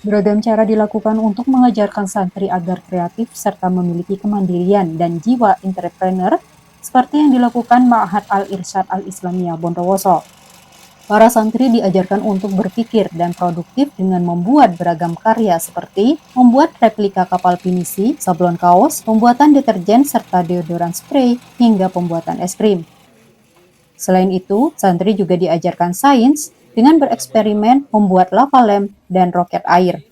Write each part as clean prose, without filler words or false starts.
Beragam cara dilakukan untuk mengajarkan santri agar kreatif serta memiliki kemandirian dan jiwa entrepreneur, seperti yang dilakukan Ma'had Al-Irsyad Al-Islamiyah Bondowoso. Para santri diajarkan untuk berpikir dan produktif dengan membuat beragam karya seperti membuat replika kapal pinisi, sablon kaos, pembuatan deterjen serta deodoran spray, hingga pembuatan es krim. Selain itu, santri juga diajarkan sains dengan bereksperimen membuat lava lamp dan roket air.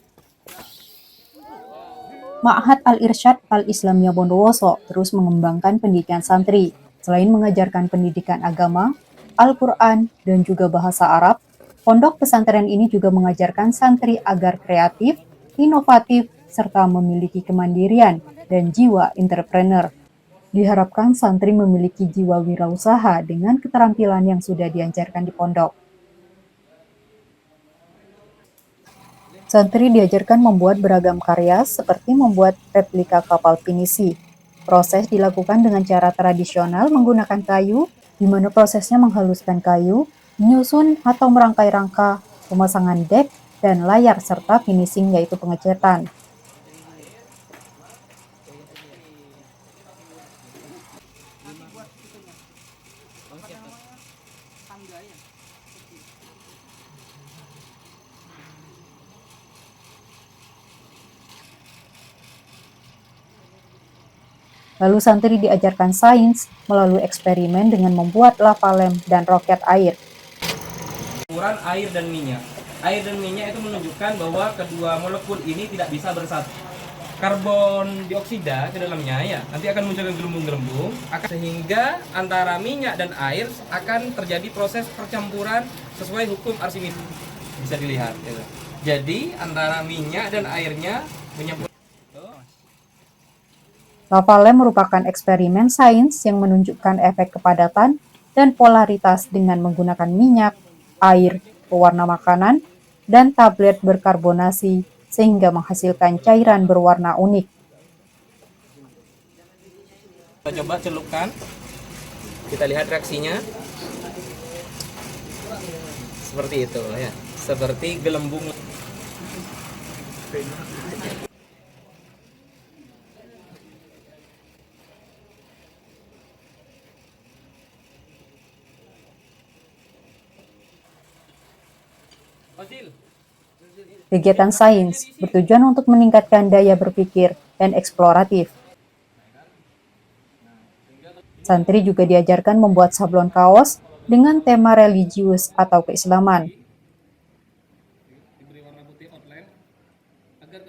Ma'had Al-Irsyad Al-Islamiyah Bondowoso terus mengembangkan pendidikan santri. Selain mengajarkan pendidikan agama, Al-Quran, dan juga bahasa Arab, pondok pesantren ini juga mengajarkan santri agar kreatif, inovatif, serta memiliki kemandirian dan jiwa entrepreneur. Diharapkan santri memiliki jiwa wirausaha dengan keterampilan yang sudah diajarkan di pondok. Santri diajarkan membuat beragam karya seperti membuat replika kapal pinisi. Proses dilakukan dengan cara tradisional menggunakan kayu, di mana prosesnya menghaluskan kayu, menyusun atau merangkai rangka, pemasangan dek, dan layar serta finishing yaitu pengecetan. Lalu santri diajarkan sains melalui eksperimen dengan membuat lava lamp dan roket air. Campuran air dan minyak. Air dan minyak itu menunjukkan bahwa kedua molekul ini tidak bisa bersatu. Karbon dioksida ke dalamnya ya nanti akan munculkan gelembung-gelembung sehingga antara minyak dan air akan terjadi proses percampuran sesuai hukum Archimedes. Bisa dilihat ya. Jadi antara minyak dan airnya menyambut. Lava lamp merupakan eksperimen sains yang menunjukkan efek kepadatan dan polaritas dengan menggunakan minyak, air, pewarna makanan, dan tablet berkarbonasi sehingga menghasilkan cairan berwarna unik. Kita coba celupkan, kita lihat reaksinya seperti itu ya, seperti gelembung. Kegiatan sains bertujuan untuk meningkatkan daya berpikir dan eksploratif. Santri juga diajarkan membuat sablon kaos dengan tema religius atau keislaman.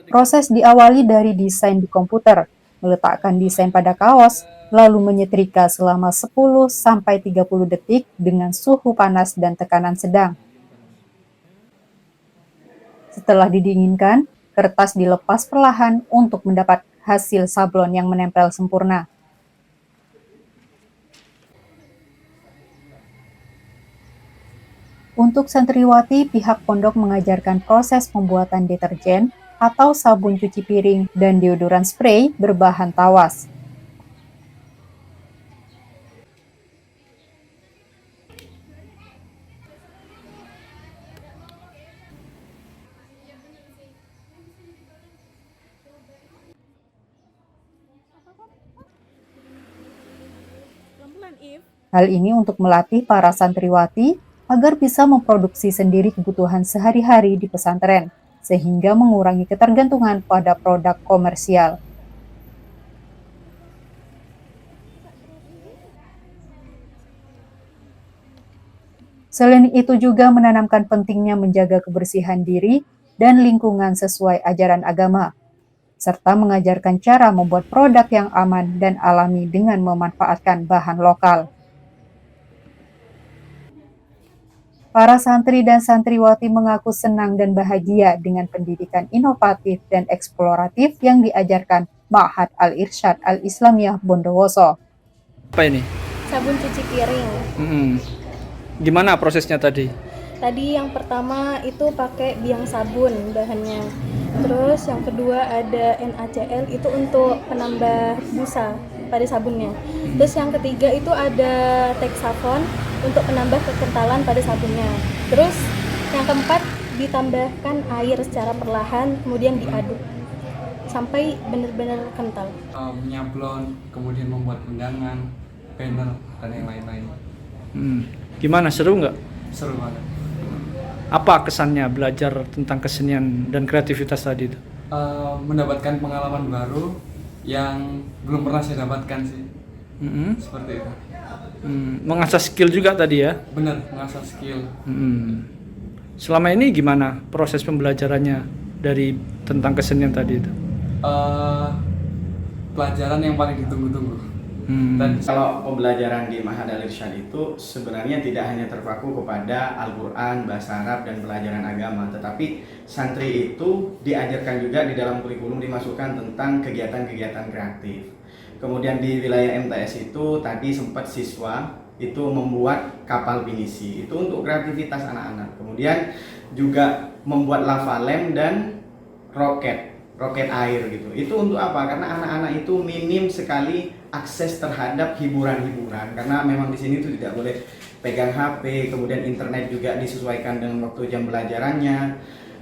Proses diawali dari desain di komputer, meletakkan desain pada kaos, lalu menyetrika selama 10-30 detik dengan suhu panas dan tekanan sedang. Setelah didinginkan, kertas dilepas perlahan untuk mendapat hasil sablon yang menempel sempurna. Untuk santriwati, pihak pondok mengajarkan proses pembuatan deterjen atau sabun cuci piring dan deodoran spray berbahan tawas. Hal ini untuk melatih para santriwati agar bisa memproduksi sendiri kebutuhan sehari-hari di pesantren, sehingga mengurangi ketergantungan pada produk komersial. Selain itu juga menanamkan pentingnya menjaga kebersihan diri dan lingkungan sesuai ajaran agama, serta mengajarkan cara membuat produk yang aman dan alami dengan memanfaatkan bahan lokal. Para santri dan santriwati mengaku senang dan bahagia dengan pendidikan inovatif dan eksploratif yang diajarkan Ma'had Al-Irsyad Al-Islamiyah Bondowoso. Apa ini? Sabun cuci piring. Gimana prosesnya tadi? Tadi yang pertama itu pakai biang sabun bahannya. Terus yang kedua ada NaCl itu untuk penambah busa pada sabunnya. Terus yang ketiga itu ada Texafon untuk penambah kekentalan pada sabunnya. Terus yang keempat ditambahkan air secara perlahan, kemudian diaduk sampai benar-benar kental. Menyablon, kemudian membuat undangan, banner, dan yang lain-lain. Gimana, seru nggak? Seru banget. Apa kesannya belajar tentang kesenian dan kreativitas tadi itu? Mendapatkan pengalaman baru yang belum pernah saya dapatkan sih. Seperti itu. Mengasah skill juga tadi ya? Benar, mengasah skill. Selama ini gimana proses pembelajarannya dari tentang kesenian tadi itu? Pelajaran yang paling ditunggu-tunggu. Dan Kalau pembelajaran di Ma'had Al-Irsyad itu sebenarnya tidak hanya terpaku kepada Al-Quran, bahasa Arab, dan pelajaran agama, tetapi santri itu diajarkan juga di dalam kurikulum dimasukkan tentang kegiatan-kegiatan kreatif. Kemudian di wilayah MTS itu tadi sempat siswa itu membuat kapal pinisi, itu untuk kreativitas anak-anak. Kemudian juga membuat lava lamp dan roket air gitu. Itu untuk apa? Karena anak-anak itu minim sekali akses terhadap hiburan-hiburan, karena memang di sini itu tidak boleh pegang HP, kemudian internet juga disesuaikan dengan waktu jam belajarannya.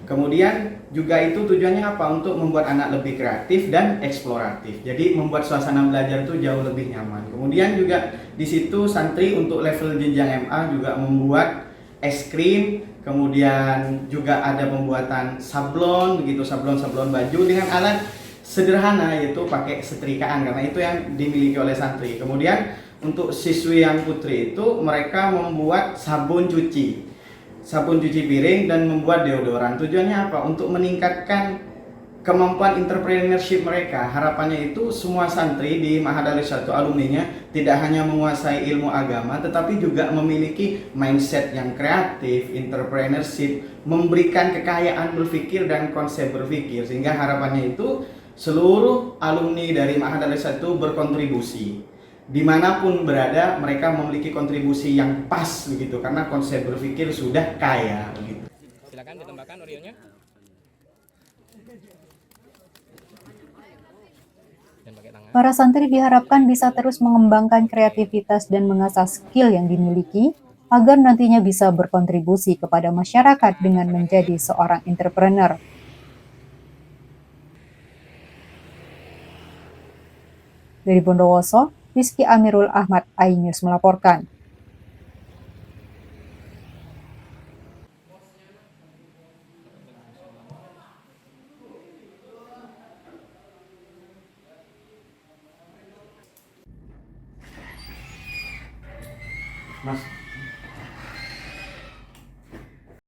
Kemudian juga itu tujuannya apa? Untuk membuat anak lebih kreatif dan eksploratif. Jadi membuat suasana belajar itu jauh lebih nyaman. Kemudian juga di situ santri untuk level jenjang MA juga membuat es krim, kemudian juga ada pembuatan sablon, begitu sablon baju dengan alat sederhana, yaitu pakai setrikaan, karena itu yang dimiliki oleh santri. Kemudian untuk siswi yang putri itu mereka membuat sabun cuci piring dan membuat deodoran. Tujuannya apa? Untuk meningkatkan kemampuan entrepreneurship mereka. Harapannya itu semua santri di Ma'had Al-Irsyad alumninya tidak hanya menguasai ilmu agama, tetapi juga memiliki mindset yang kreatif, entrepreneurship, memberikan kekayaan berpikir dan konsep berpikir, sehingga harapannya itu seluruh alumni dari Ma'had Al-Irsyad itu berkontribusi. Dimanapun berada, mereka memiliki kontribusi yang pas begitu, karena konsep berpikir sudah kaya begitu. Silakan ditambahkan Oreo-nya. Para santri diharapkan bisa terus mengembangkan kreativitas dan mengasah skill yang dimiliki agar nantinya bisa berkontribusi kepada masyarakat dengan menjadi seorang entrepreneur. Dari Bondowoso, Rizky Amirul Ahmad, iNews melaporkan. Mas.